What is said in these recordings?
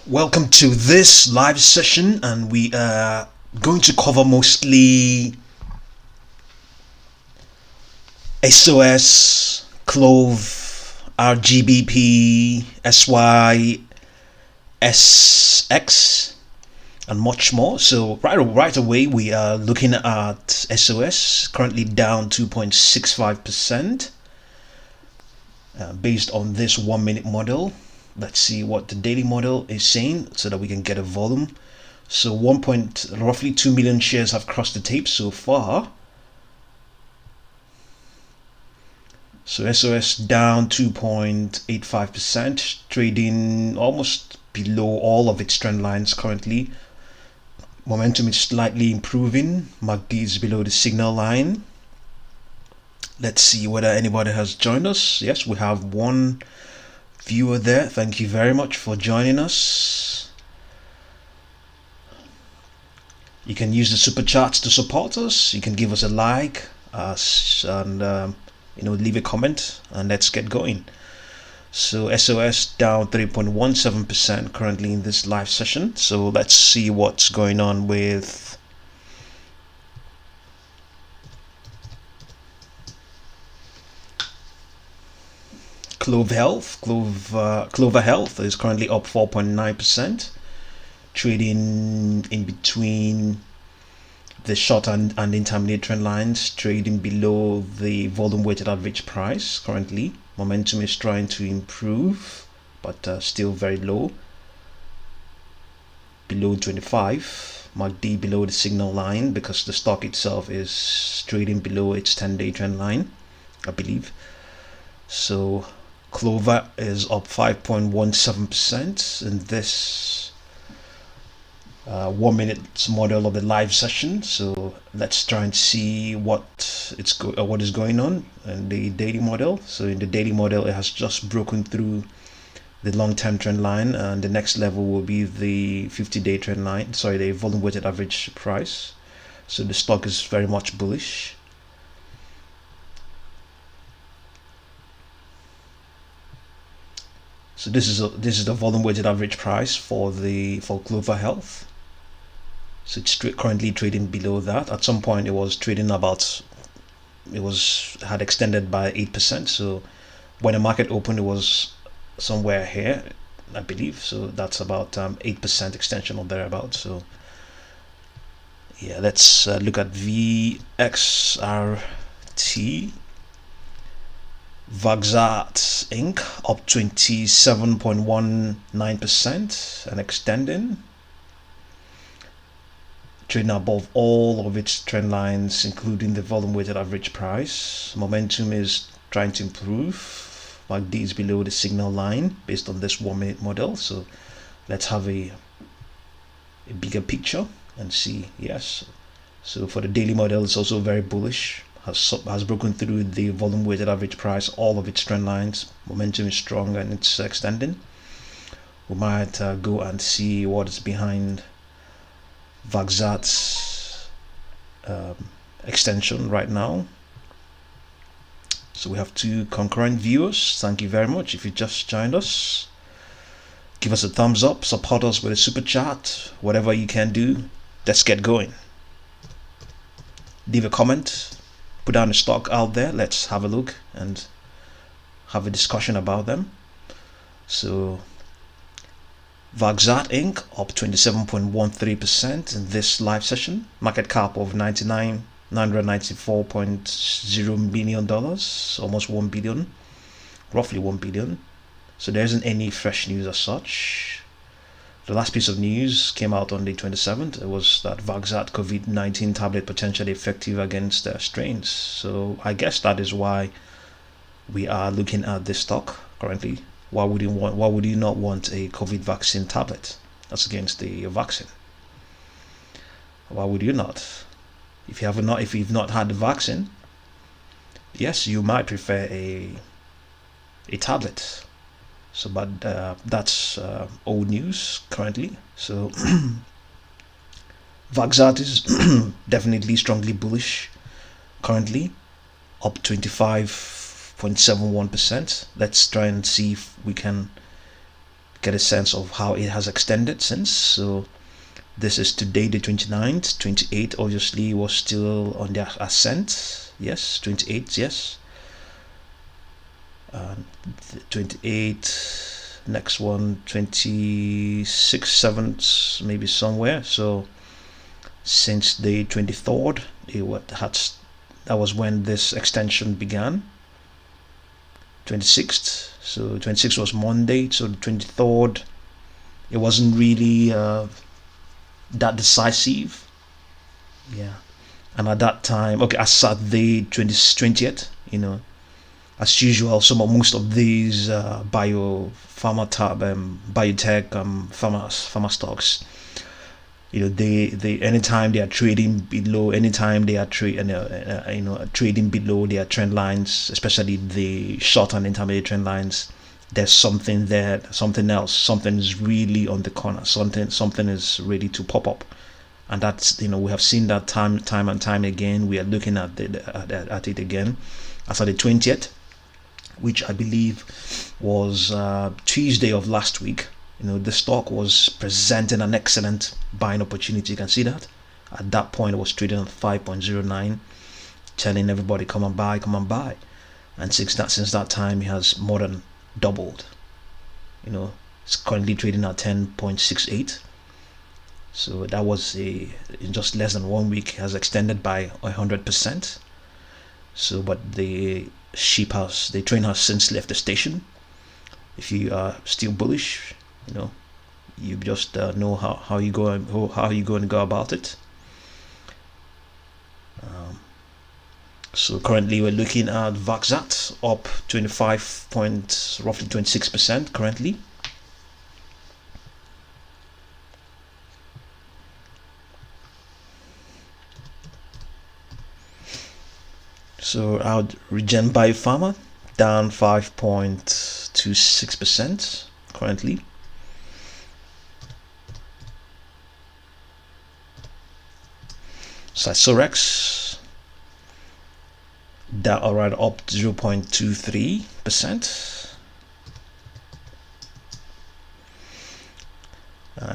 Welcome to this live session, and we are going to cover mostly SOS, Clov, Rgbp, SY, Sysx, and much more. So right away we are looking at SOS, currently down 2.65%, based on this 1 minute model. Let's see what the daily model is saying so that we can get a volume. So roughly 2 million shares have crossed the tape so far. So SOS down 2.85%, trading almost below all of its trend lines currently. Momentum is slightly improving. MACD is below the signal line. Let's see whether anybody has joined us. Yes, we have one viewer there. Thank you very much for joining us. You can use the super chats to support us. You can give us a like and leave a comment, and let's get going. So SOS down 3.17% currently in this live session. So let's see what's going on with Clover Health is currently up 4.9%, trading in between the short and intermediate trend lines, trading below the volume weighted average price currently. Momentum is trying to improve, but still very low, below 25. MACD below the signal line because the stock itself is trading below its 10-day trend line, I believe. So Clover is up 5.17% in this 1 minute model of the live session. So let's try and see what is going on in the daily model. So in the daily model, it has just broken through the long-term trend line, and the next level will be the 50-day trend line. Sorry, the volume weighted average price. So the stock is very much bullish. So this is the volume weighted average price for Clover Health. So it's currently trading below that. At some point it was trading had extended by 8%. So when the market opened, it was somewhere here, I believe. So that's about 8% extension or thereabout. So yeah, let's look at Vxrt. Vxrt Inc. up 27.19% and extending, trading above all of its trend lines, including the volume weighted average price. Momentum is trying to improve. MACD is below the signal line based on this 1 minute model. So let's have a bigger picture and see. Yes, so for the daily model, it's also very bullish. Has broken through the volume weighted average price, all of its trend lines. Momentum is strong and it's extending. We might go and see what is behind Vxrt's extension right now. So we have 2 concurrent viewers. Thank you very much. If you just joined us, give us a thumbs up, support us with a super chat, whatever you can do. Let's get going. Leave a comment, put down a stock out there. Let's have a look and have a discussion about them. So Vxrt Inc. up 27.13% in this live session. Market cap of $994.0 million, almost 1 billion, roughly 1 billion. So there isn't any fresh news as such. The last piece of news came out on the 27th. It was that Vxrt COVID-19 tablet potentially effective against strains. So I guess that is why we are looking at this stock currently. Why would you not want a COVID vaccine tablet that's against the vaccine? Why would you not? If you've not had the vaccine, yes, you might prefer a tablet. So, but that's old news currently. So Vxrt is definitely strongly bullish currently, up 25.71%. Let's try and see if we can get a sense of how it has extended since. So this is today, the 29th. 28 obviously was still on the ascent. Yes, 28, yes. 28, next one 26, 7th, maybe somewhere. So since the 23rd, that was when this extension began. 26th, so 26th was Monday, so the 23rd, it wasn't really that decisive. Yeah, and at that time, okay, as at the 20th, you know, as usual, most of these biotech, pharma stocks, you know, they anytime they are trading below, anytime they are trading below their trend lines, especially the short and intermediate trend lines, there's something there, something else, something is really on the corner, something is ready to pop up. And that's, you know, we have seen that time and time again. We are looking at it again. As at the 20th, which I believe was Tuesday of last week, you know, the stock was presenting an excellent buying opportunity. You can see that at that point it was trading at 5.09, telling everybody come and buy, and since that time it has more than doubled. You know, it's currently trading at 10.68. So that was in just less than 1 week has extended by 100%. So but the train has since left the station. If you are still bullish, you know, you just know how you going to go about it. So currently we're looking at Vxrt up 26% currently. So our Regen Biopharma down 5.26% currently. Sysx down, alright, up 0.23%.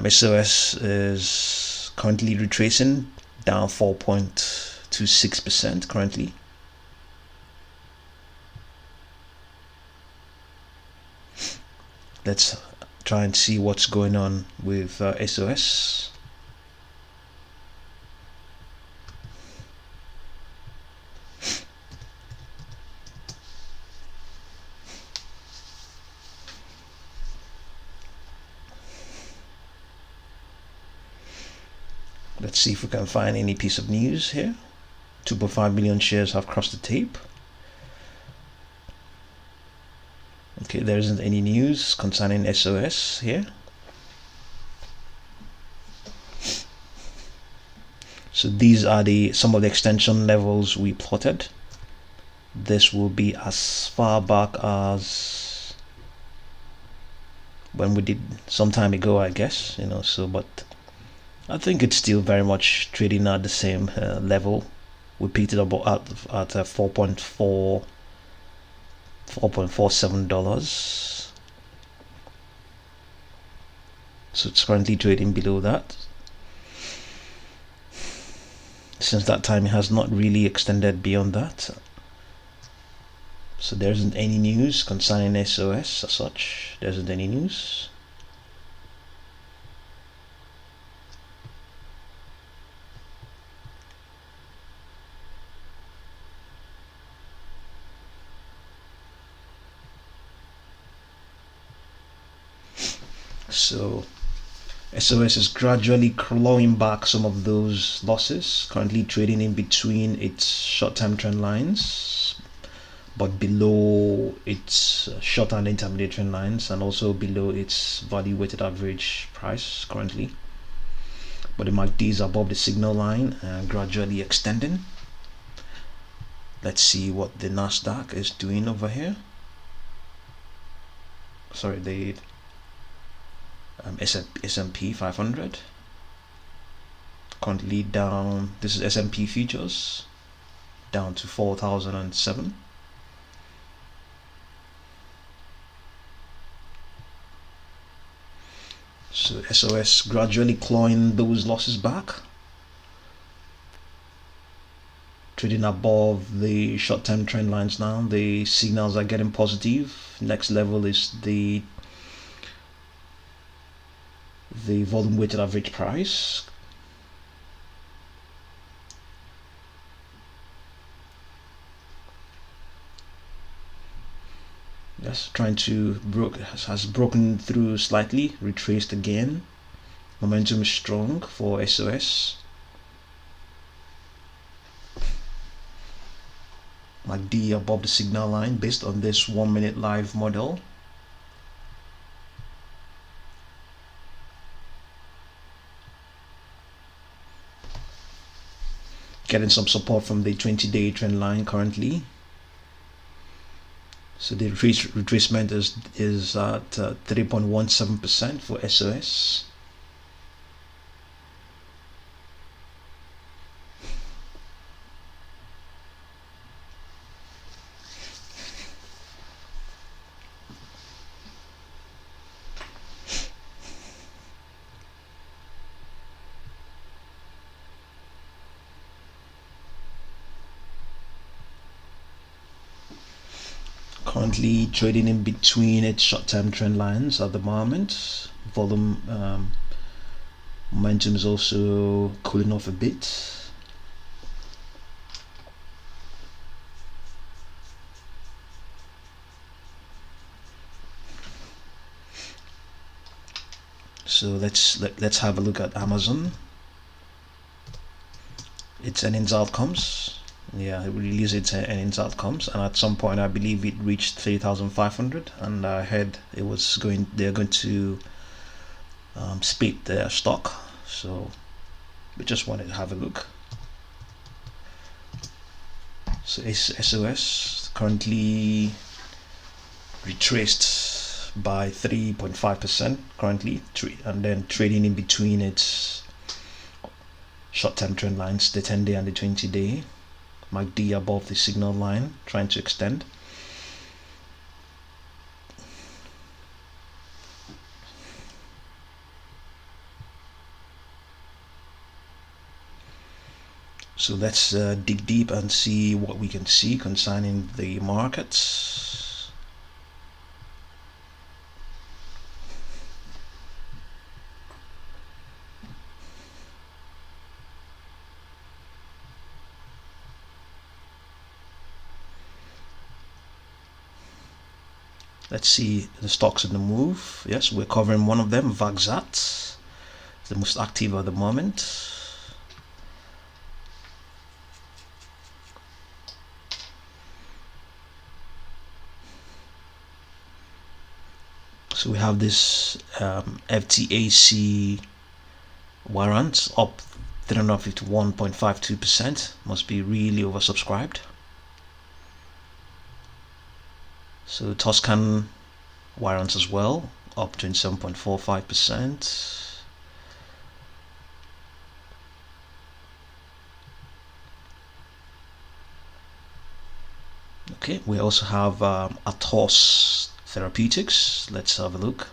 SOS is currently retracing, down 4.26% currently. Let's try and see what's going on with SOS. Let's see if we can find any piece of news here. 2.5 million shares have crossed the tape. Okay, there isn't any news concerning SOS here. So these are some of the extension levels we plotted. This will be as far back as when we did some time ago, I guess, you know. So but I think it's still very much trading at the same level. We picked it up at $4.47. So it's currently trading below that. Since that time it has not really extended beyond that. So there isn't any news concerning SOS as such. There isn't any news. So SOS is gradually clawing back some of those losses, currently trading in between its short-term trend lines but below its short and intermediate trend lines, and also below its value weighted average price currently. But the MACD is above the signal line and gradually extending. Let's see what the Nasdaq is doing over here. Sorry, the S&P 500 currently down. This is S&P futures down to 4,007. So SOS gradually clawing those losses back, trading above the short-term trend lines now. The signals are getting positive. Next level is the volume weighted average price. Yes, trying to has broken through slightly, retraced again. Momentum is strong for SOS. MACD above the signal line based on this 1 minute live model. Getting some support from the 20-day trend line currently. So the retracement is at 3.17% for SOS. Currently trading in between its short-term trend lines at the moment. Volume momentum is also cooling off a bit. So let's have a look at Amazon. Its earnings outcomes. Yeah, it released its earnings outcomes, and at some point I believe it reached 3,500, and I heard they're going to split their stock. So we just wanted to have a look. So SOS currently retraced by 3.5% currently, and then trading in between its short-term trend lines, the 10-day and the 20-day. MACD above the signal line, trying to extend. So let's dig deep and see what we can see concerning the markets. Let's see the stocks in the move. Yes, we're covering one of them, Vxrt, the most active at the moment. So we have this FTAC warrant up 351.52%. Must be really oversubscribed. So Toscan warrants as well, up 27.45%. Okay, we also have Atos Therapeutics. Let's have a look.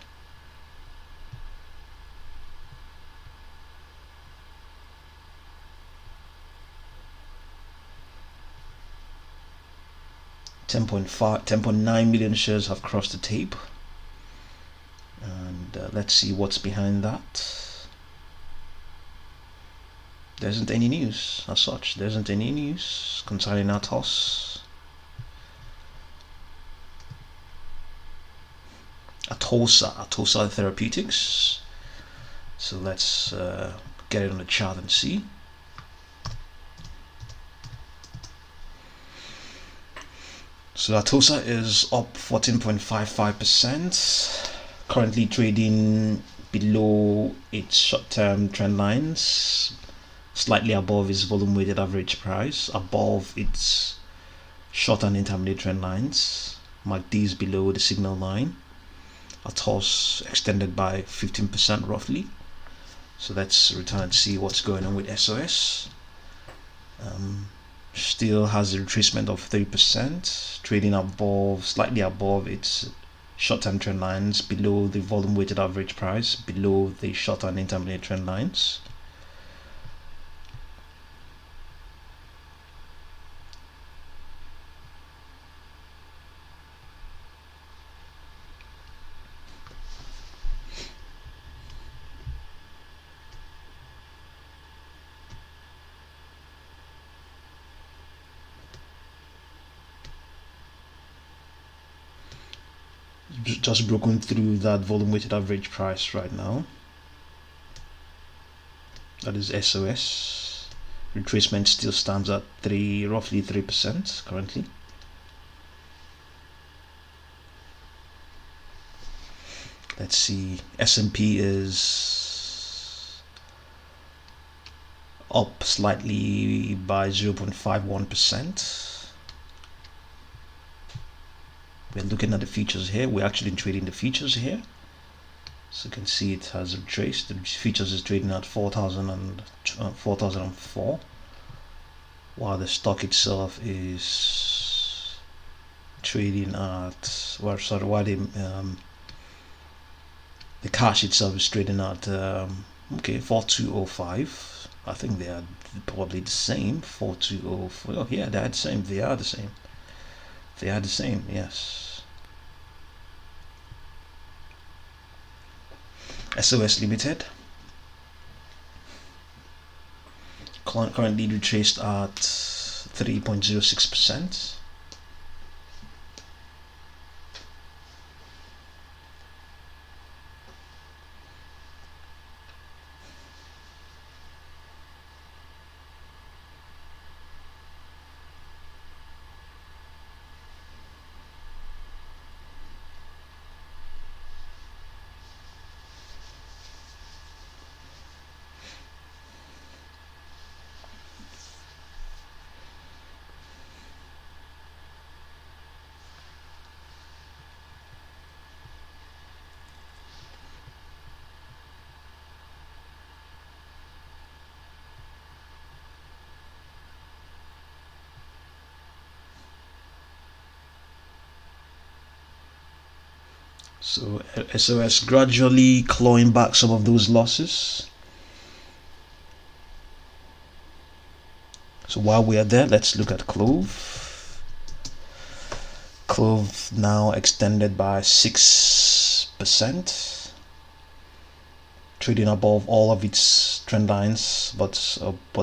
$10.9 million shares have crossed the tape, and let's see what's behind that. There isn't any news as such. There isn't any news concerning Atos. Atosa Therapeutics. So let's get it on the chart and see. So Atosa is up 14.55%, currently trading below its short-term trend lines, slightly above its volume weighted average price, above its short and intermediate trend lines. MACD is below the signal line. Atos extended by 15% roughly. So let's return and see what's going on with SOS. Still has a retracement of 3%, trading above, slightly above its short-term trend lines, below the volume weighted average price, below the short and intermediate trend lines. Just broken through that volume weighted average price right now. That is SOS. Retracement still stands at roughly 3% currently. Let's see, S&P is up slightly by 0.51%. We're looking at the futures here. We're actually trading the futures here, so you can see it has retraced. The futures is trading at 4,004, while the stock itself is trading at, well, sorry, while the cash itself is trading at okay, 4205. I think they are probably the same. 4204. Oh yeah, they are the same. They are the same. They are the same. Yes. SOS Limited currently retraced at 3.06%. So SOS gradually clawing back some of those losses. So while we are there, let's look at Clov. Clov now extended by 6%, trading above all of its trend lines, but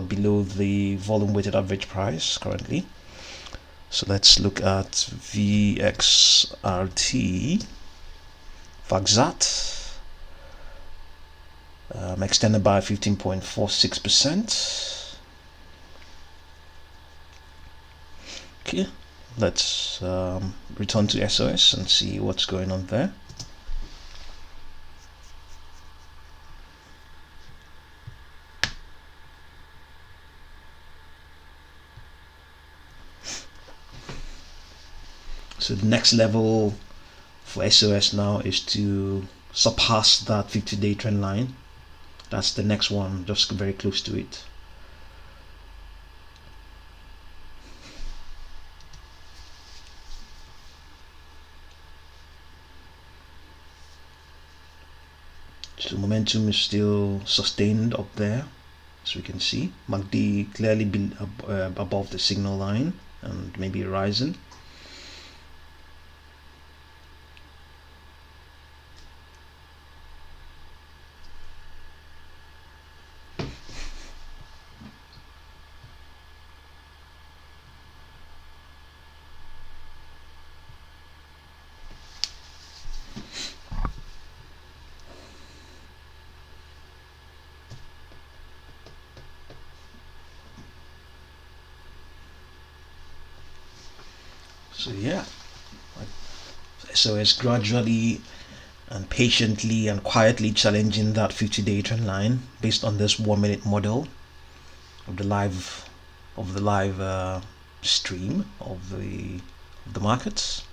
below the volume weighted average price currently. So let's look at Vxrt. Vxrt extended by 15.46%. Okay, let's return to SOS and see what's going on there. So the next level for SOS now is to surpass that 50-day trend line. That's the next one, just very close to it. So momentum is still sustained up there, as we can see. MACD clearly above the signal line and maybe rising. So yeah, SOS gradually and patiently and quietly challenging that 50-day trend line based on this 1-minute model of the live stream of the markets.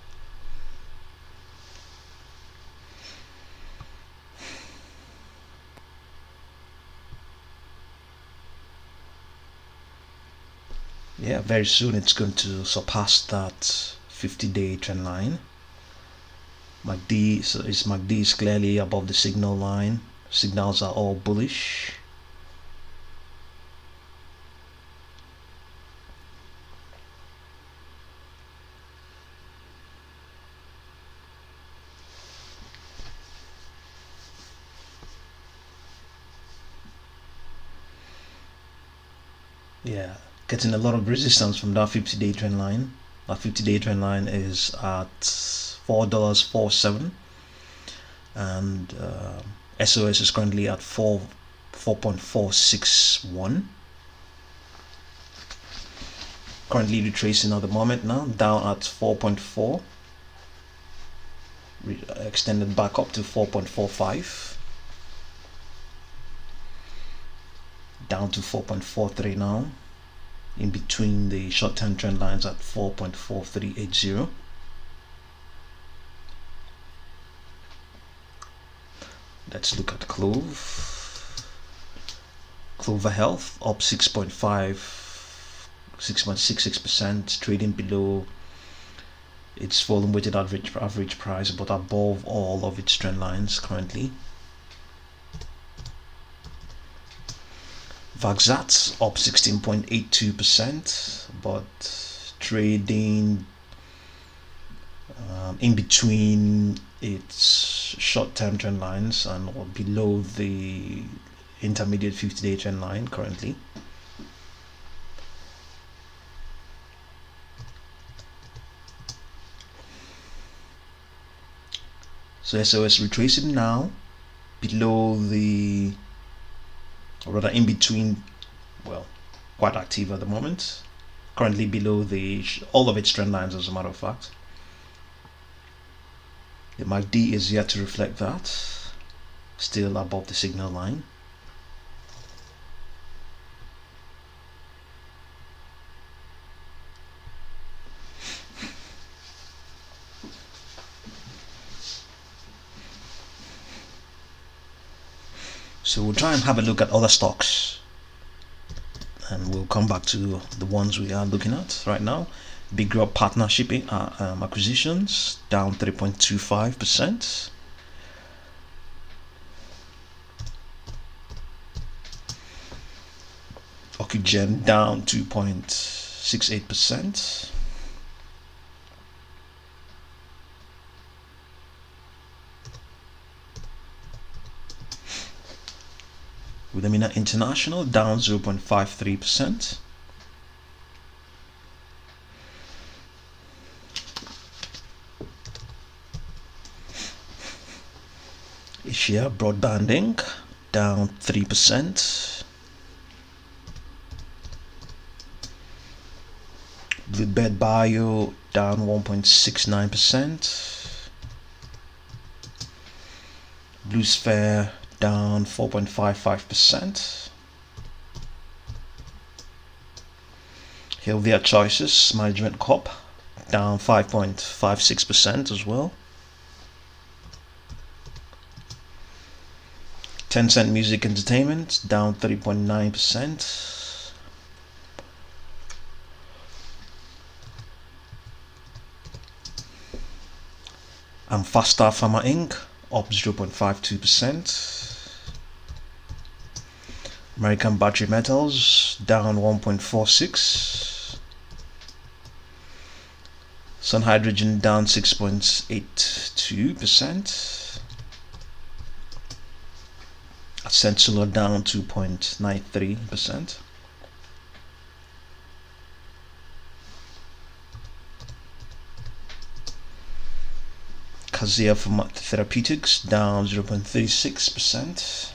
Yeah, very soon it's going to surpass that 50-day trend line. MACD, so MACD is clearly above the signal line. Signals are all bullish. Yeah, getting a lot of resistance from that 50-day trend line. That 50-day trend line is at $4.47, and SOS is currently at 4.461. Currently retracing at the moment now, down at 4.4, extended back up to 4.45, down to 4.43 now, in between the short-term trend lines at 4.4380. Let's look at Clov. Clover Health up 6.66%, trading below its volume weighted average price, but above all of its trend lines currently. Vxrt up 16.82%, but trading in between its short-term trend lines and or below the intermediate 50-day trend line currently. So SOS retracing now below the, or rather in between, well, quite active at the moment, currently below the all of its trend lines, as a matter of fact. The MACD is yet to reflect that, still above the signal line. So we'll try and have a look at other stocks, and we'll come back to the ones we are looking at right now. Big Growth Partnership acquisitions down 3.25%. Ocugen down 2.68%. Wilhelmina International down 0.53%. Asia Broadband Inc. down 3%. Bluebird Bio down 1.69%. Blue Sphere down 4.55%. Healthier Choices Management Corp down 5.56% as well. Tencent Music Entertainment down 3.9%. And Faster Pharma Inc. up 0.52%. American Battery Metals down 1.46%. Sun Hydrogen down 6.82%. Ascent Solar down 2.93%. Kazia Therapeutics down 0.36%.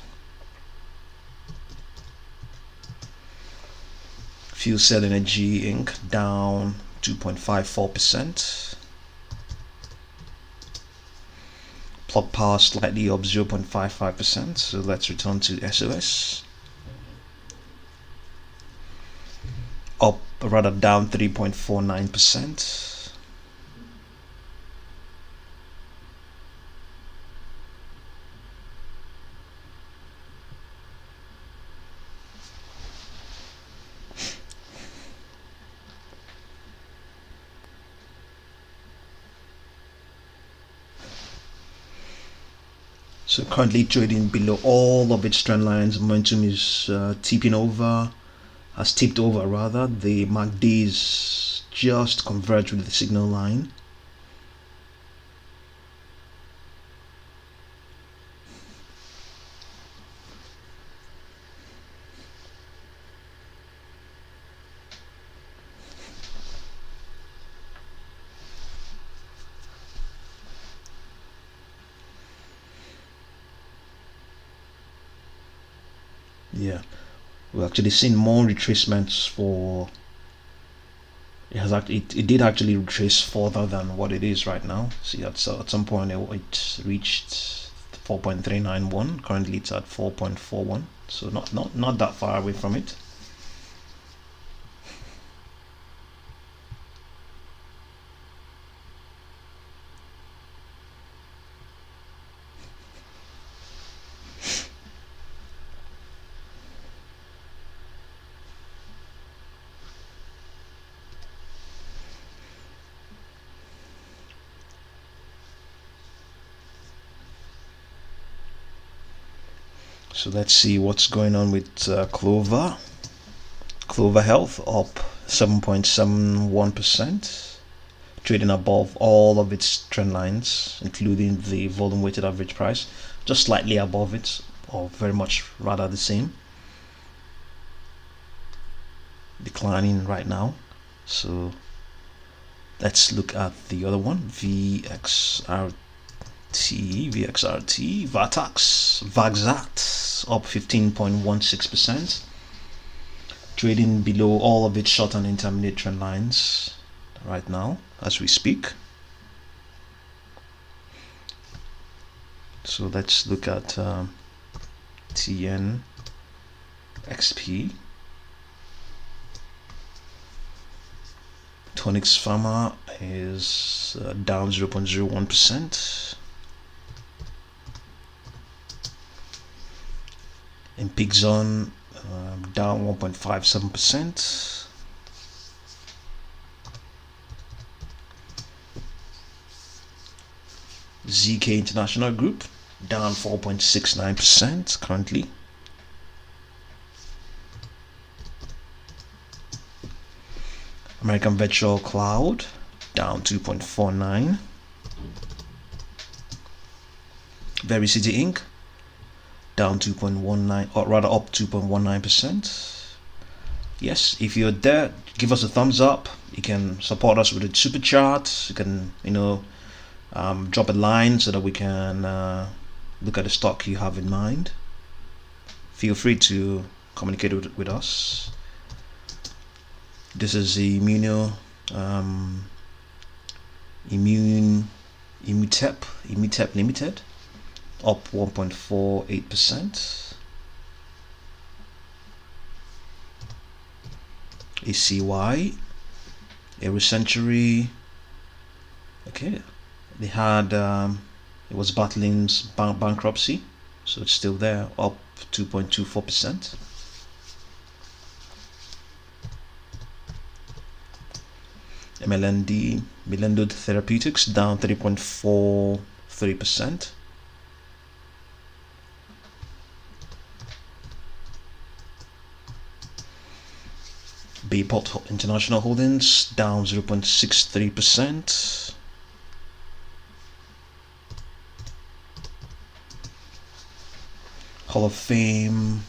Fuel Cell Energy Inc. down 2.54%. Plug Power slightly up 0.55%. So let's return to SOS. Up, rather down 3.49%. So currently trading below all of its trend lines. Momentum is tipping over, has tipped over rather. The MACD is just converged with the signal line. Yeah, we've actually seen more retracements for it did actually retrace further than what it is right now. See, at some point it reached 4.391. Currently it's at 4.41, so not that far away from it. So let's see what's going on with Clover Health, up 7.71%, trading above all of its trend lines, including the volume weighted average price, just slightly above it, or very much rather the same. Declining right now. So let's look at the other one, Vxrt, Vxrt, up 15.16%, trading below all of its short and intermediate trend lines right now as we speak. So let's look at TNXP. Tonix Pharma is down 0.01%. In Pixon, down 1.57%. ZK International Group down 4.69% currently. American Virtual Cloud down 2.49. Vxrt Inc. down 2.19, or rather up 2.19%. Yes, if you're there, give us a thumbs up. You can support us with a super chat. You can, drop a line so that we can look at the stock you have in mind. Feel free to communicate with us. This is the Immutep Limited, up 1.48%. ACY, Century. Okay, they had it was battling bankruptcy, so it's still there, up 2.24%. MLND, Milendo Therapeutics, down 3.43%. Bayport International Holdings, down 0.63%. Hall of Fame,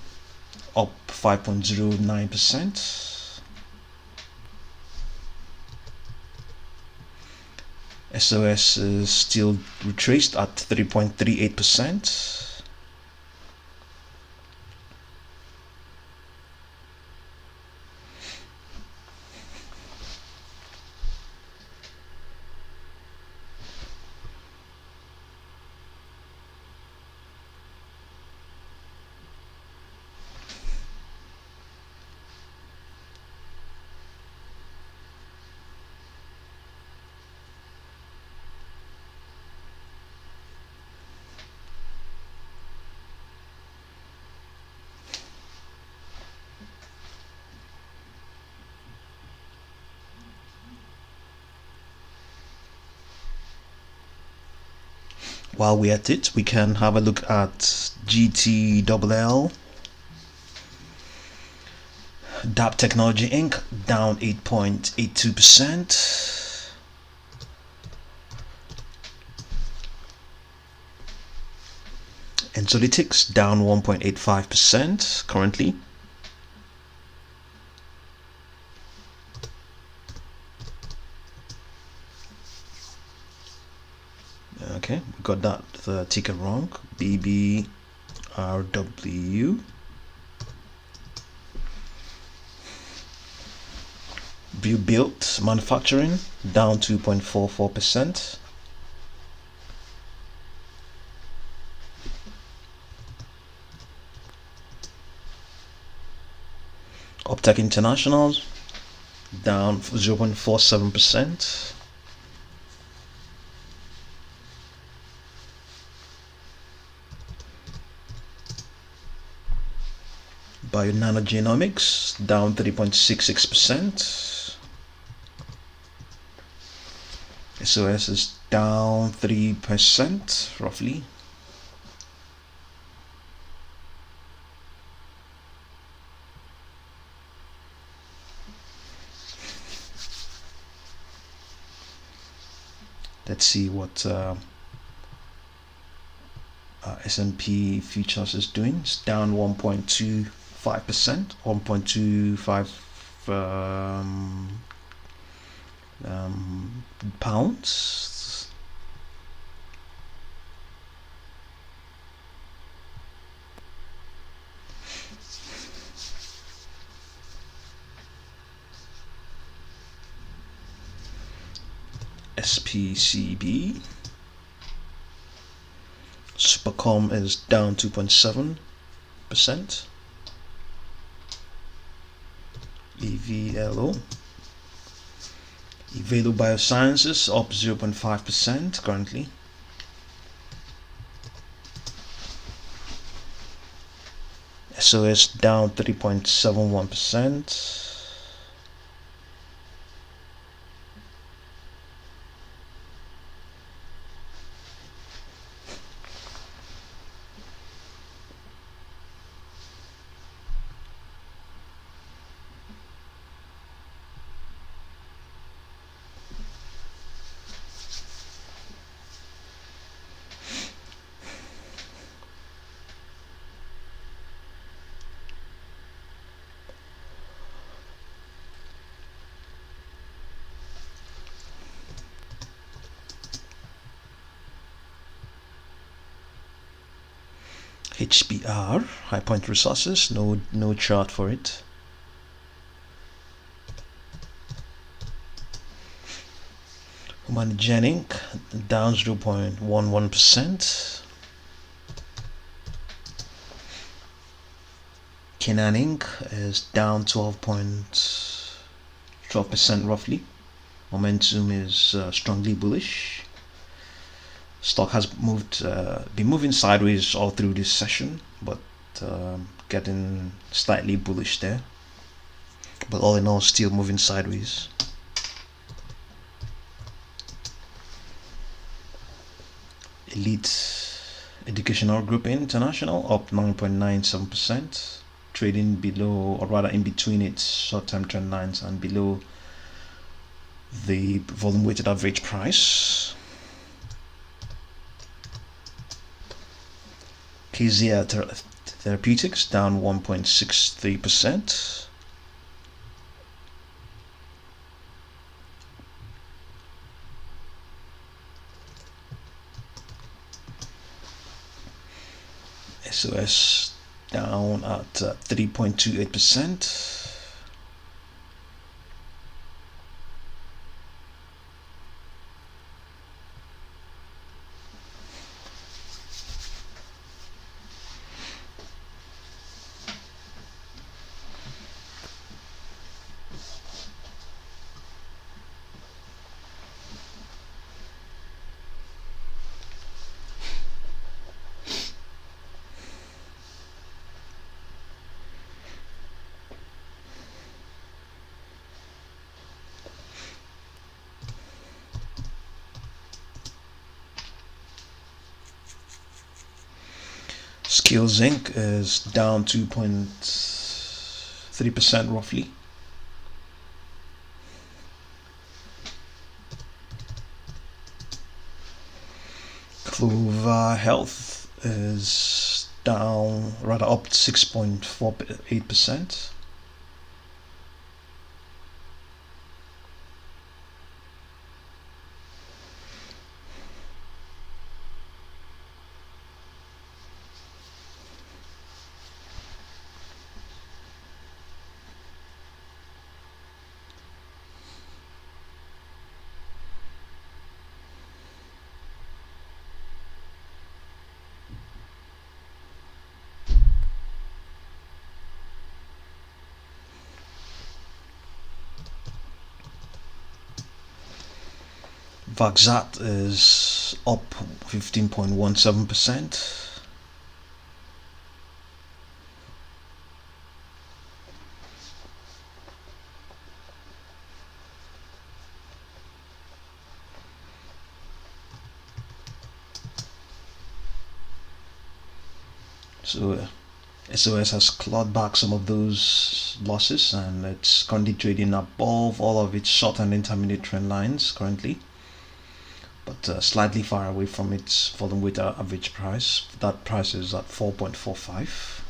up 5.09%. SOS is still retraced at 3.38%. While we're at it, we can have a look at GTLL. DAP Technology Inc. down 8.82%. Enzolytics down 1.85% currently. Okay, we got that the ticker wrong. BBRW. Built manufacturing down 2.44%. Optech International down 0.47%. Bionano genomics down 3.66%. SOS is down 3% roughly. Let's see what S&P futures is doing. It's down 1.25%, 1.25 pounds. SPCB. Supercom is down 2.7%. EVLO. Evelo Biosciences up 0.5% currently. SOS down 3.71%. HBR, High Point Resources, no chart for it. Humanigen Inc. down 0.11%. Kenan Inc. is down 12% roughly. Momentum is strongly bullish. Stock has been moving sideways all through this session, but getting slightly bullish there. But all in all, still moving sideways. Elite Educational Group International up 9.97%, trading below, or rather in between its short-term trend lines and below the volume weighted average price. KZR Therapeutics down 1.63%. SOS down at 3.28%. Skillz Inc is down 2.3% roughly. Clov Health is down, rather up 6.48%. Vxrt is up 15.17%. So SOS has clawed back some of those losses, and it's currently trading above all of its short and intermediate trend lines currently, but slightly far away from its volume weighted average price. That price is at 4.45.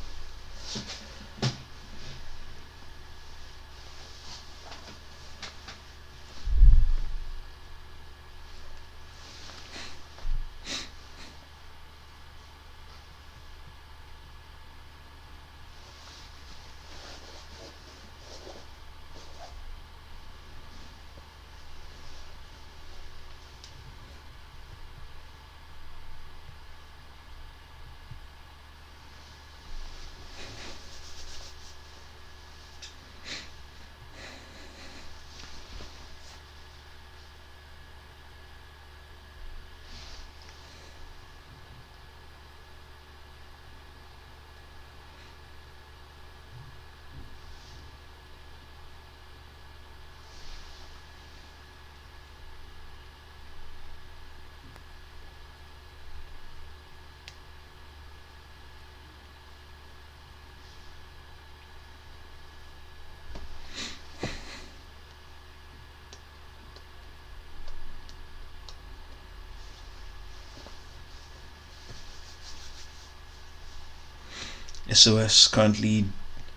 SOS currently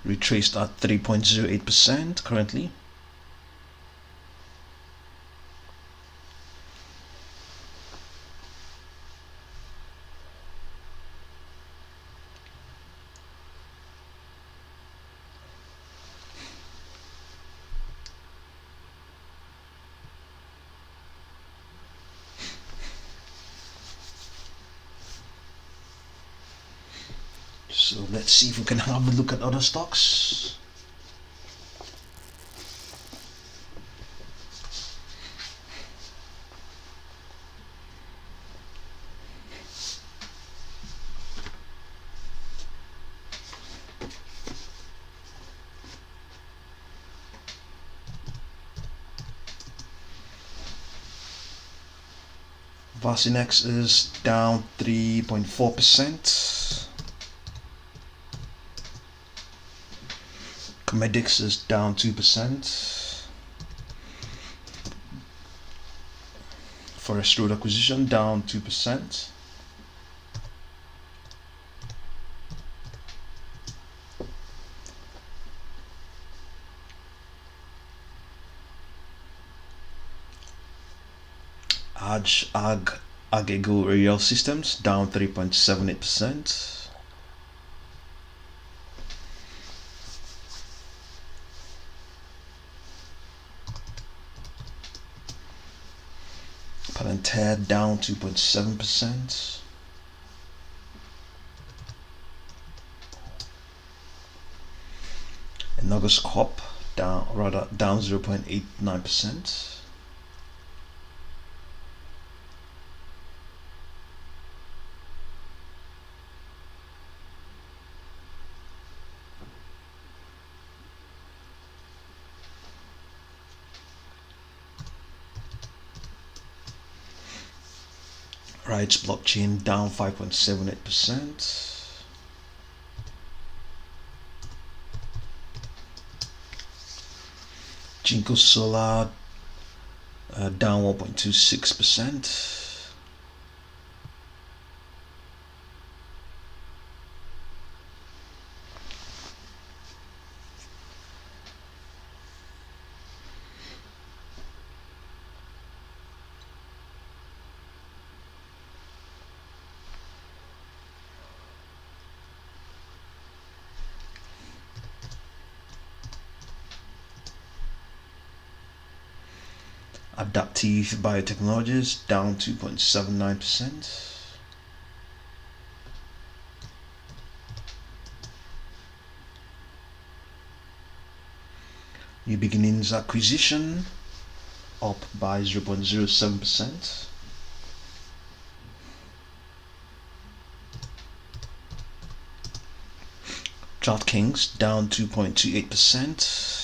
retraced at 3.08% currently. So let's see if we can have a look at other stocks. Bionano is down 3.4%. Comedix is down 2%. Forest Road Acquisition down 2%. Agego Aerial Systems down 3.78%. Palantir down 2.7%. And August Corp down 0.89%. Rights Blockchain down 5.78%. Jinko Solar down 1.26%. Adaptive Biotechnologies down 2.79%. New Beginnings Acquisition up by 0.07%. Chart Kings down 2.28%.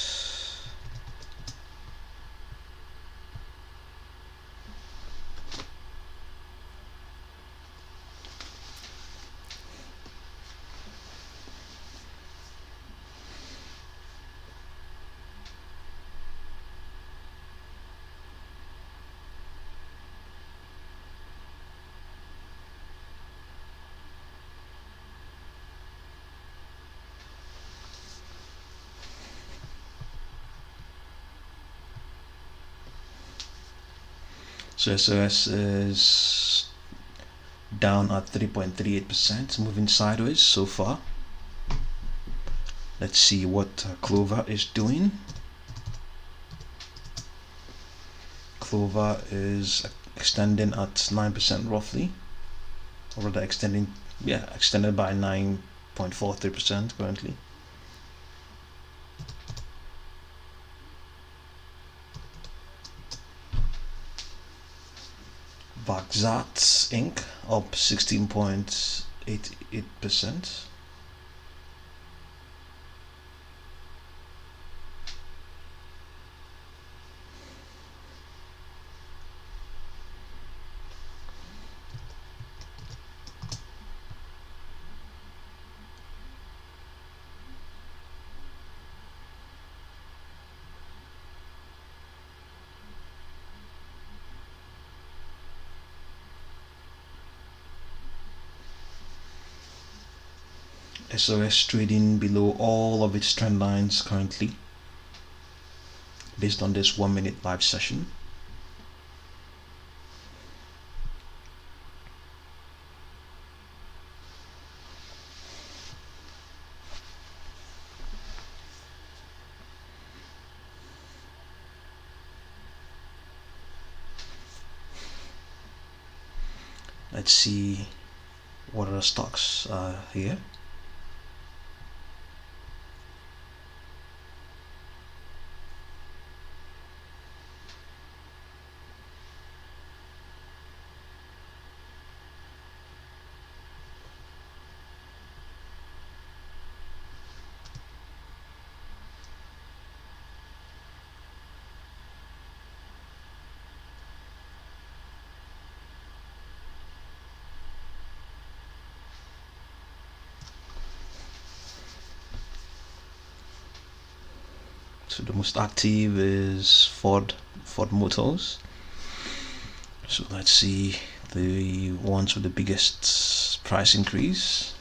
So SOS is down at 3.38%, moving sideways so far. Let's see what Clover is doing. Clover is extending at 9% roughly, or rather extended by 9.43% currently. Vxrt Inc. up 16.88%. SOS trading below all of its trend lines currently, based on this 1 minute live session. Let's see what other stocks are here. So the most active is Ford Motors. So let's see the ones with the biggest price increase.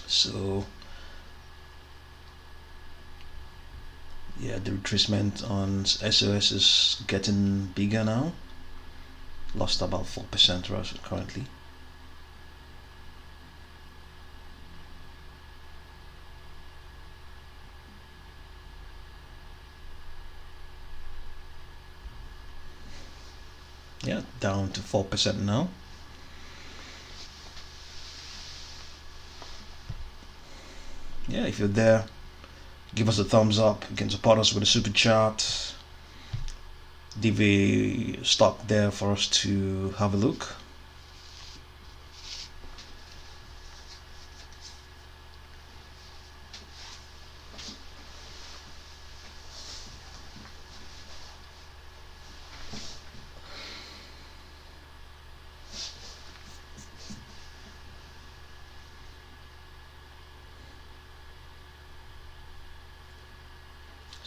So yeah, the retracement on SOS is getting bigger now. Lost about 4% currently. Yeah, down to 4% now. Yeah, if you're there, give us a thumbs up. You can support us with a super chat. Leave a stock there for us to have a look.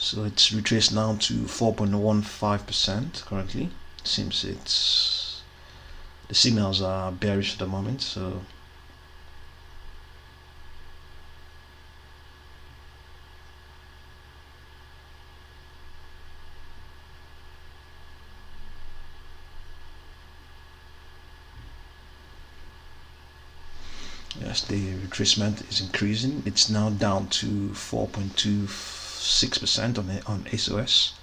So it's retraced now to 4.15% currently. Seems it's the signals are bearish at the moment, so yes, the retracement is increasing. It's now down to 4.26% on SOS.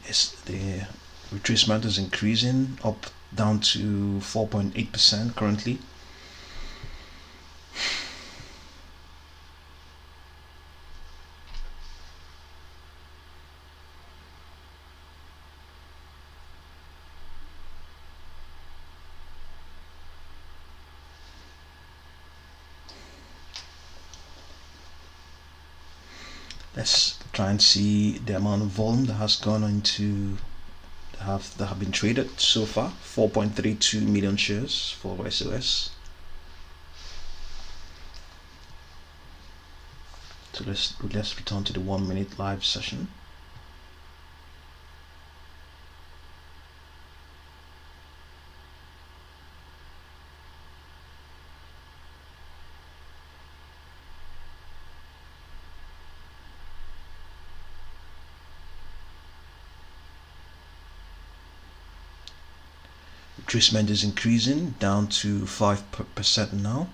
Yes, the retracement is increasing, up down to 4.8% currently. Let's try and see the amount of volume that has gone into that have been traded so far. 4.32 million shares for SOS. So let's return to the 1 minute live session. Retracement is increasing down to 5% now.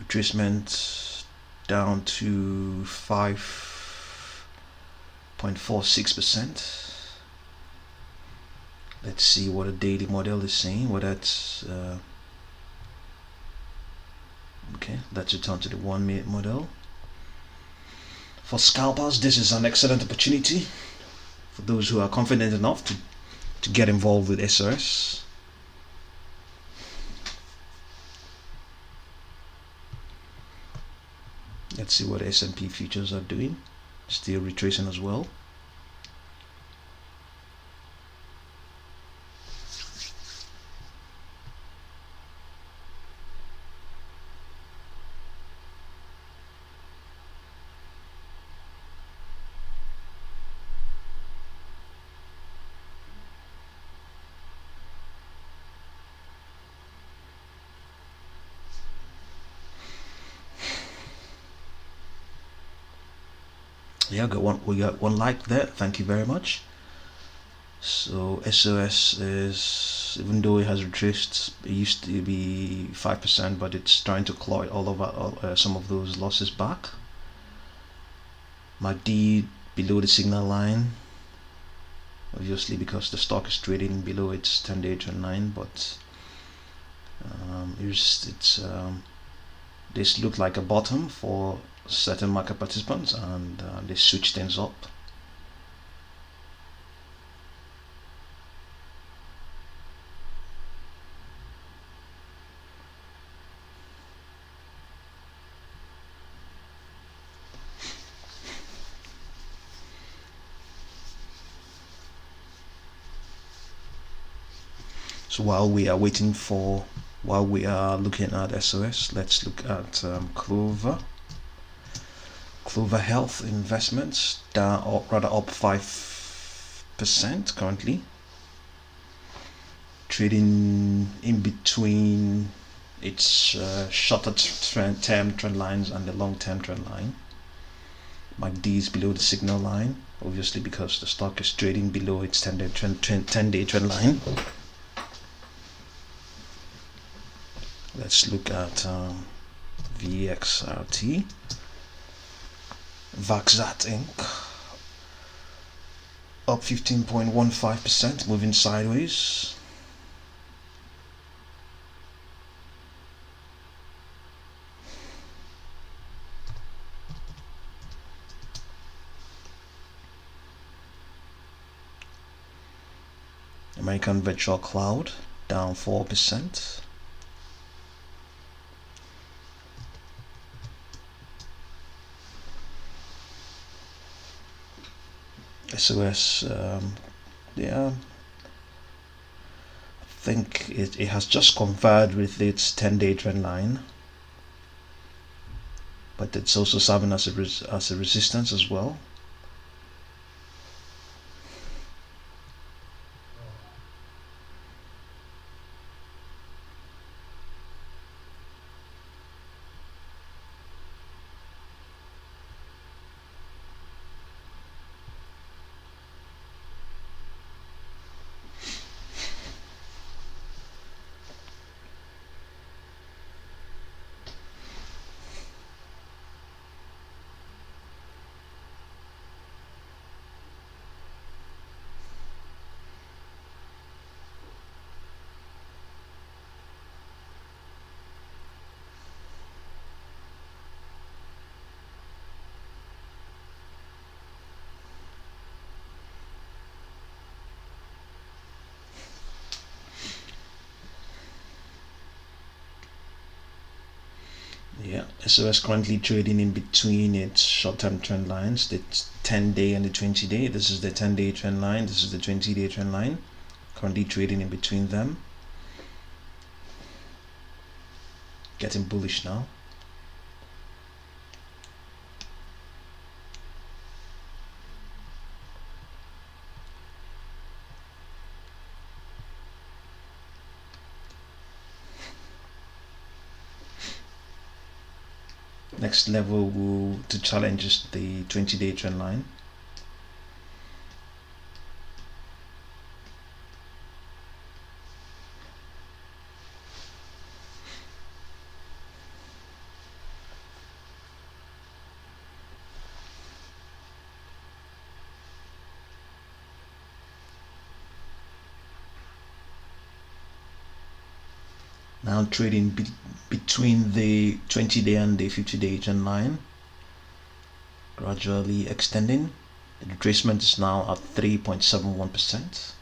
Retracement down to 5.46%. Let's see what a daily model is saying. What that's okay. Let's return to the 1 minute model. For scalpers, this is an excellent opportunity for those who are confident enough to get involved with SOS. Let's see what S&P futures are doing. Still retracing as well. Yeah, we got one like there. Thank you very much. So SOS is, even though it has retraced, it used to be 5%, but it's trying to claw some of those losses back. MACD below the signal line, obviously because the stock is trading below its 10-day trend line, but this looked like a bottom for certain market participants, and they switched things up. So while we are looking at SOS, let's look at Clov Health Investments, down, or rather up 5% currently, trading in between its shorter term trend lines and the long-term trend line. MACD is below the signal line, obviously because the stock is trading below its 10-day trend line. Let's look at Vxrt, Vxrt Inc. Up 15.15%, moving sideways. American Virtual Cloud down 4%. SOS, yeah, I think it has just converged with its 10-day trend line, but it's also serving as a resistance as well. Yeah, SOS currently trading in between its short-term trend lines, the 10-day and the 20-day. This is the 10-day trend line, this is the 20-day trend line. Currently trading in between them. Getting bullish now. Next level to challenge is the 20-day trend line. Now trading between the 20-day and the 50-day trend line, gradually extending. The retracement is now at 3.71%.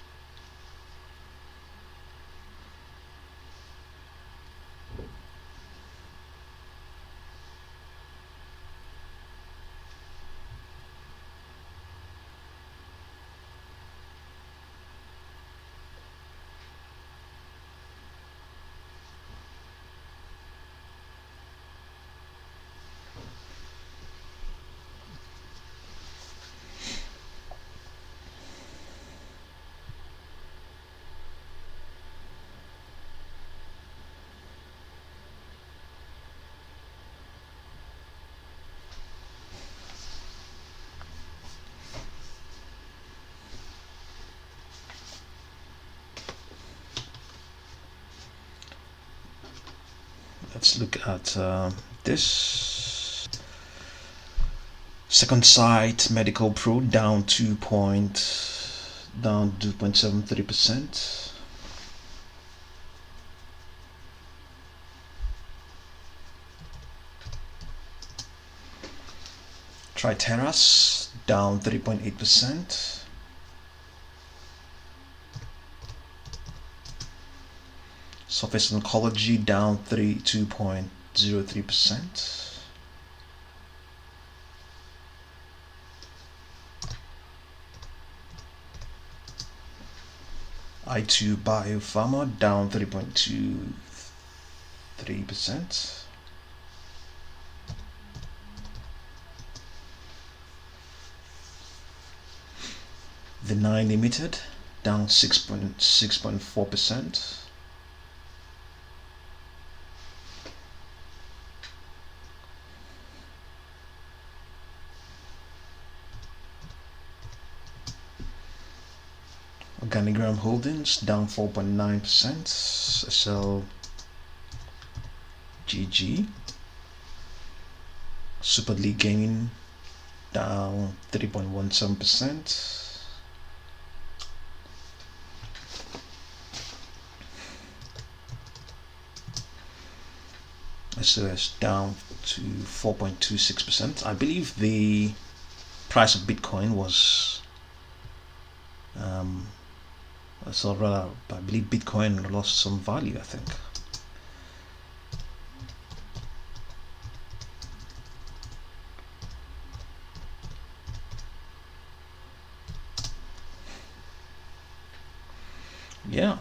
Let's look at this. Second Sight Medical Pro down 2.73%. Triteras down 3.8%. Surface Oncology down 2.03%. I2 Biopharma down 3.23%. The 9 Limited down 6.4%. Organigram Holdings down 4.9%. SLGG. Super League Gaming down 3.17%. SOS down to 4.26%. I believe the price of Bitcoin was I believe Bitcoin lost some value, I think. Yeah.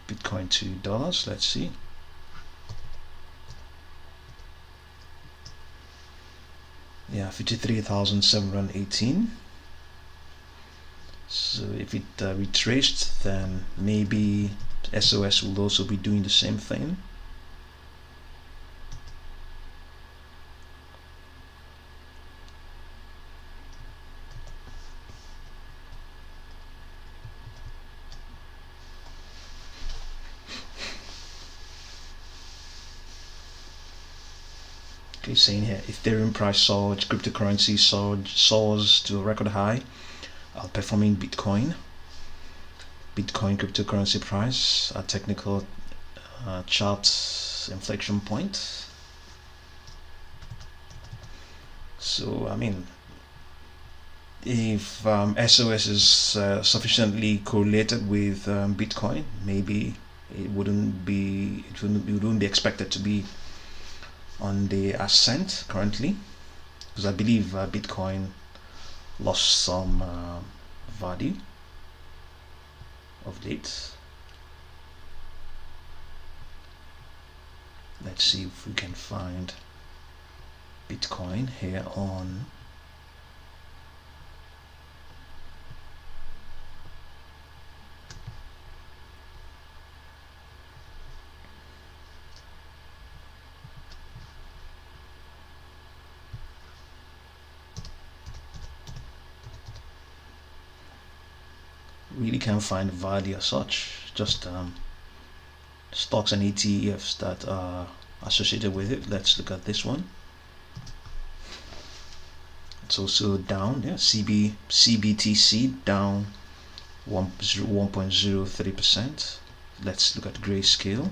Bitcoin $2. Let's see. Yeah, 53,718. So if it retraced, then maybe SOS will also be doing the same thing. Okay, saying here Ethereum price surge, cryptocurrency soars to a record high, outperforming Bitcoin. Bitcoin cryptocurrency price at technical chart inflection point. So I mean, if SOS is sufficiently correlated with Bitcoin, maybe it wouldn't be expected to be on the ascent currently, because I believe Bitcoin lost some value of late. Let's see if we can find Bitcoin here on really can't find value as such, just stocks and ETFs that are associated with it. Let's look at this one. It's also down. Yeah, CBTC down 1.03%. Let's look at Grayscale.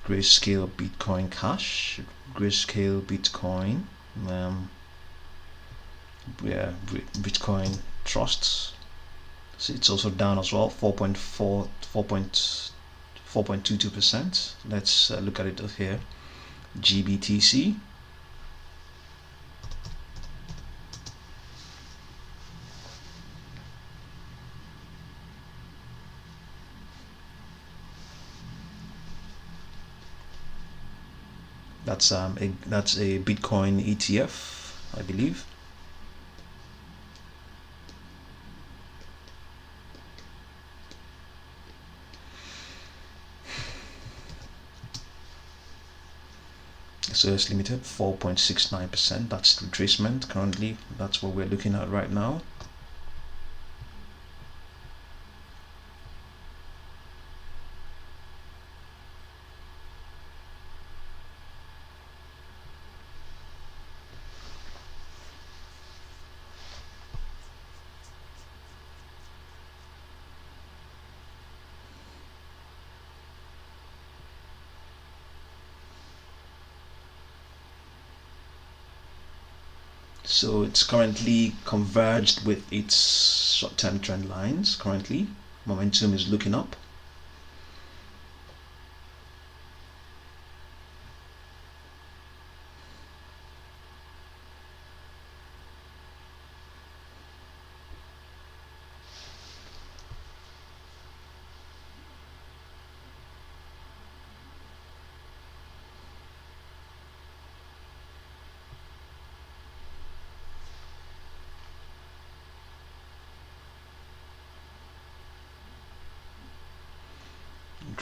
Grayscale Bitcoin Cash, Grayscale Bitcoin, Bitcoin Trusts. So it's also down as well, 4.22%. Let's look at it here. GBTC. That's a Bitcoin ETF, I believe. SOS Limited 4.69%. That's retracement currently. That's what we're looking at right now. So it's currently converged with its short-term trend lines. Currently, momentum is looking up.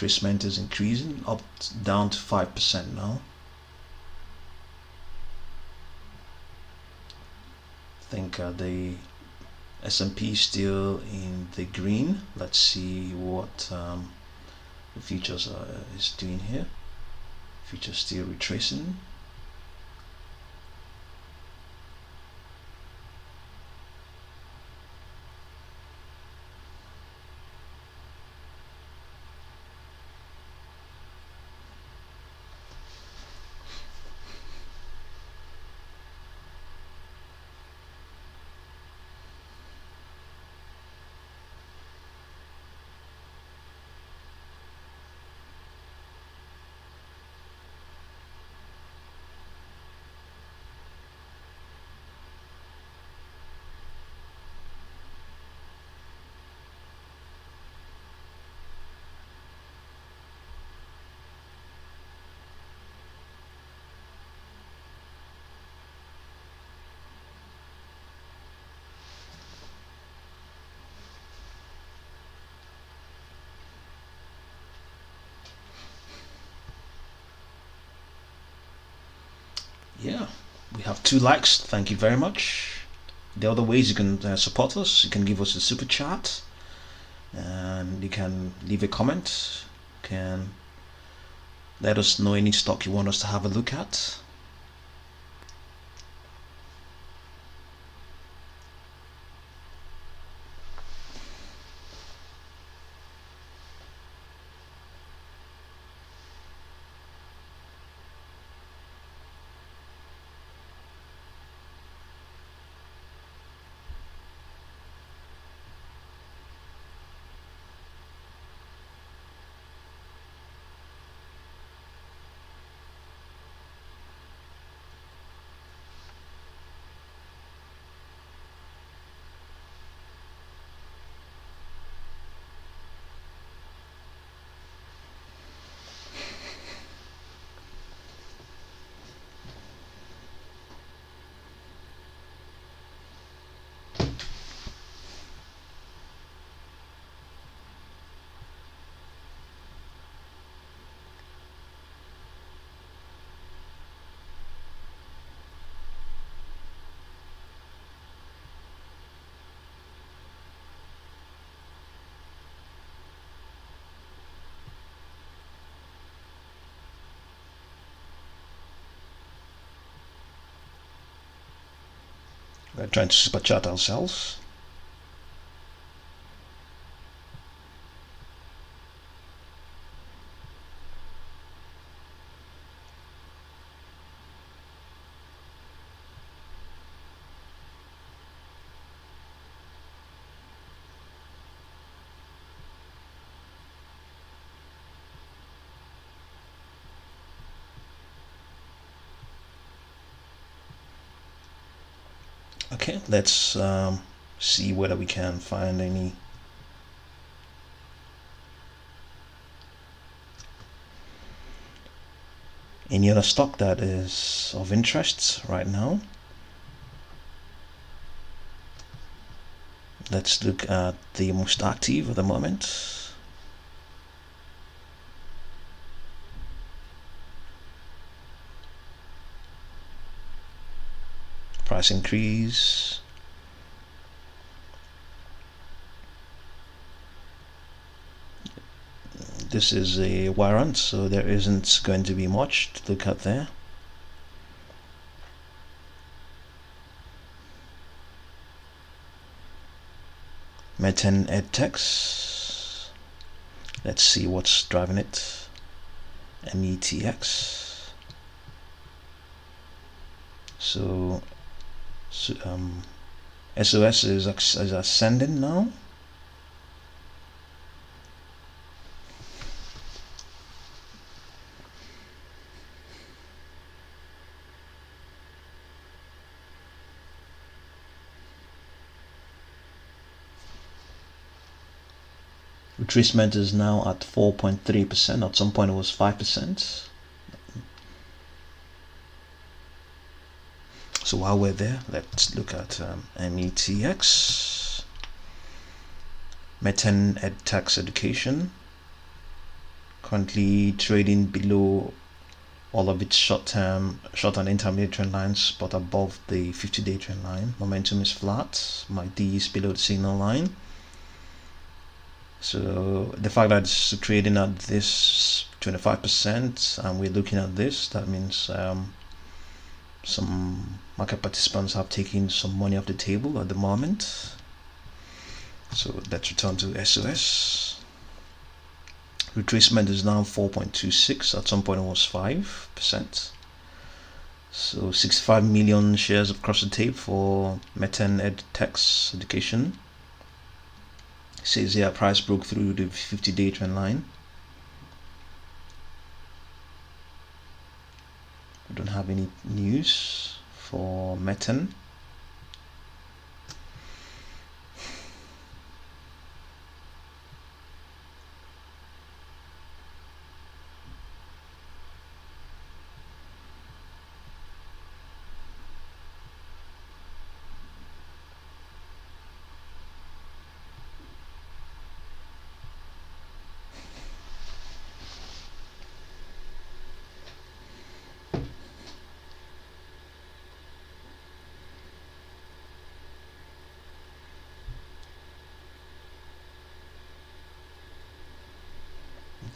retracement is increasing up down to 5% now. I think the S&P is still in the green. Let's see what the futures is doing here. Futures still retracing. Yeah, we have 2 likes. Thank you very much. The other ways you can support us, you can give us a super chat, and you can leave a comment, you can let us know any stock you want us to have a look at. We're trying to super chat ourselves. Okay, let's see whether we can find any other stock that is of interest right now. Let's look at the most active at the moment. Price increase. This is a warrant, so there isn't going to be much to look at there. Meten edtechs. Let's see what's driving it. METX. So SOS is ascending now. Retracement is now at 4.3%. At some point it was 5%. So while we're there, let's look at METX, Meten edtechs education. currently trading below all of its short and intermediate trend lines, but above the 50-day trend line. Momentum is flat. MACD is below the signal line. So the fact that it's trading at this 25% and we're looking at this, that means some market participants have taken some money off the table at the moment. So let's return to SOS. Retracement is now 4.26. At some point it was 5%. So 65 million shares across the tape for Meten EdTech's education. It says here price broke through the 50-day trend line. We don't have any news for Meten.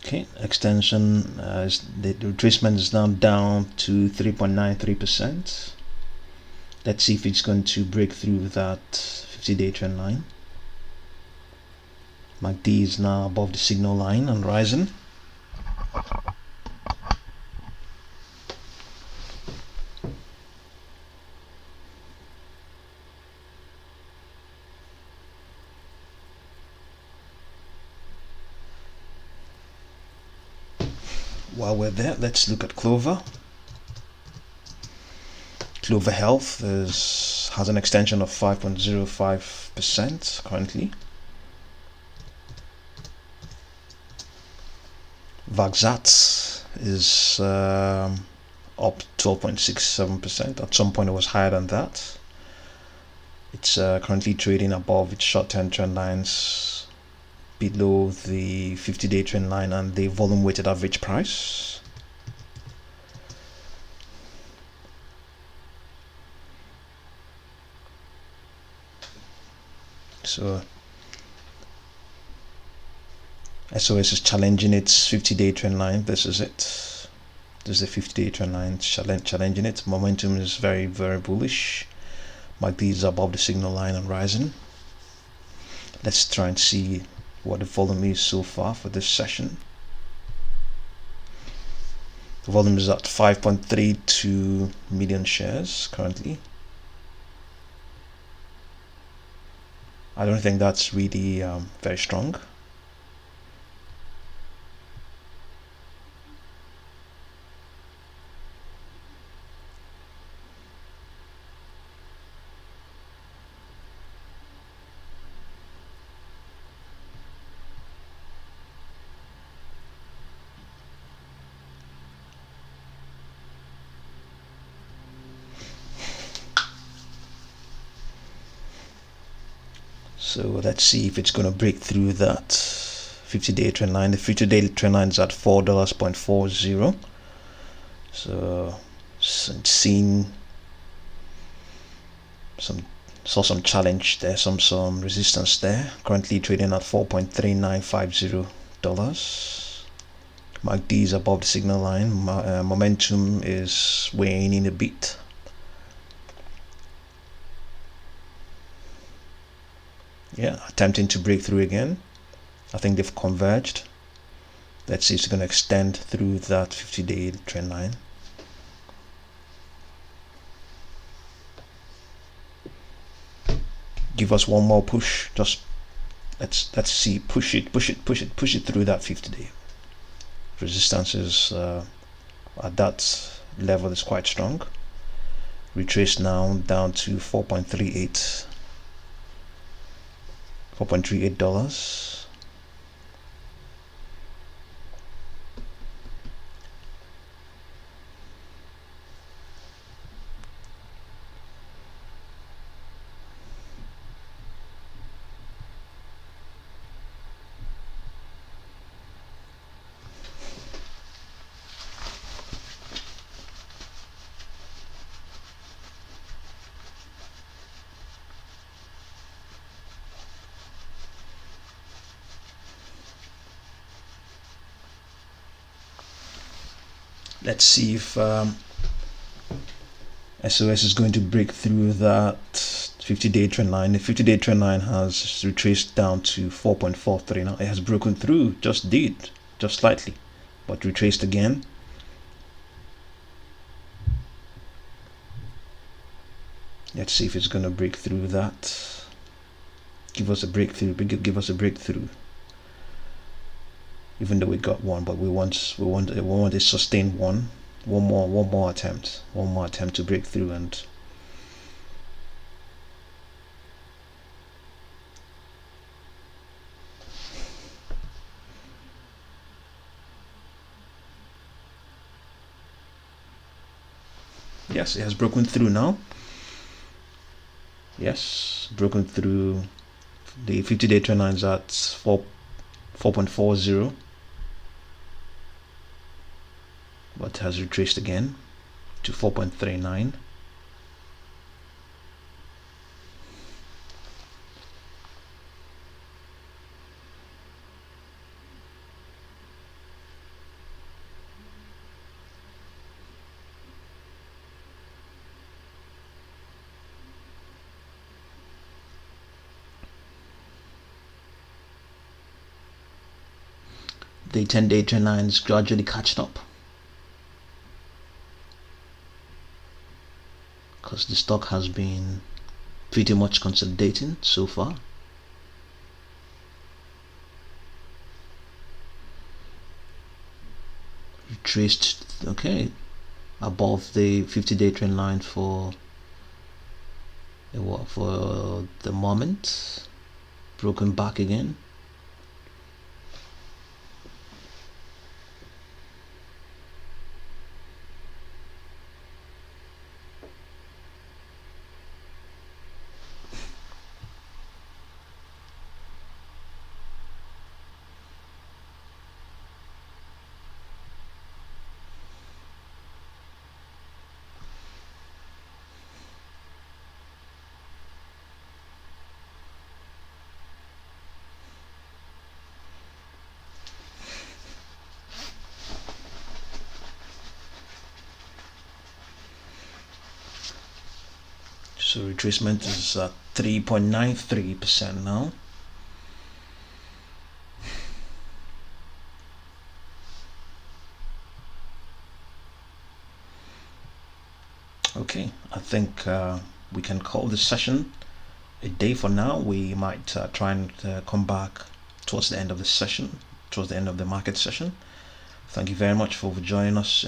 Okay, extension the retracement is now down to 3.93%. Let's see if it's going to break through that 50-day trend line. MACD is now above the signal line and rising. While we're there, let's look at Clover. Clover Health has an extension of 5.05% currently. Vxrt is up 12.67%. At some point it was higher than that. It's currently trading above its short-term trend lines, below the 50-day trend line and the volume weighted average price. So SOS is challenging its 50-day trend line. This is it. This is the 50-day trend line challenging it. Momentum is very, very bullish. MACD is above the signal line and rising. Let's try and see what the volume is so far for this session. The volume is at 5.32 million shares currently. I don't think that's really very strong. So let's see if it's going to break through that 50-day trend line. The 50-day trend line is at $4.40. So it's seen saw some challenge there, some resistance there. Currently trading at $4.3950. MACD is above the signal line. Momentum is weighing in a bit. Yeah, attempting to break through again. I think they've converged. Let's see if it's going to extend through that 50-day trend line. Give us one more push. Just let's see. Push it through that 50-day. Resistance is at that level is quite strong. Retrace now down to $4.38. $4.38. Let's see if SOS is going to break through that 50-day trend line. The 50-day trend line has retraced down to 4.43 now. It has broken through, just slightly, but retraced again. Let's see if it's going to break through that. Give us a breakthrough. Give us a breakthrough. Even though we got one, but we want a sustained one. One more attempt to break through. And yes, it has broken through now. Yes, broken through. The 50-day trend line is at 4.40, but has retraced again to 4.39. The 10-day trend line is gradually catching up, because the stock has been pretty much consolidating so far. Retraced, okay, above the 50-day trend line for the moment. Broken back again. So retracement is at 3.93% now. Okay, I think we can call this session a day for now. We might try and come back towards the end of the session, towards the end of the market session. Thank you very much for joining us.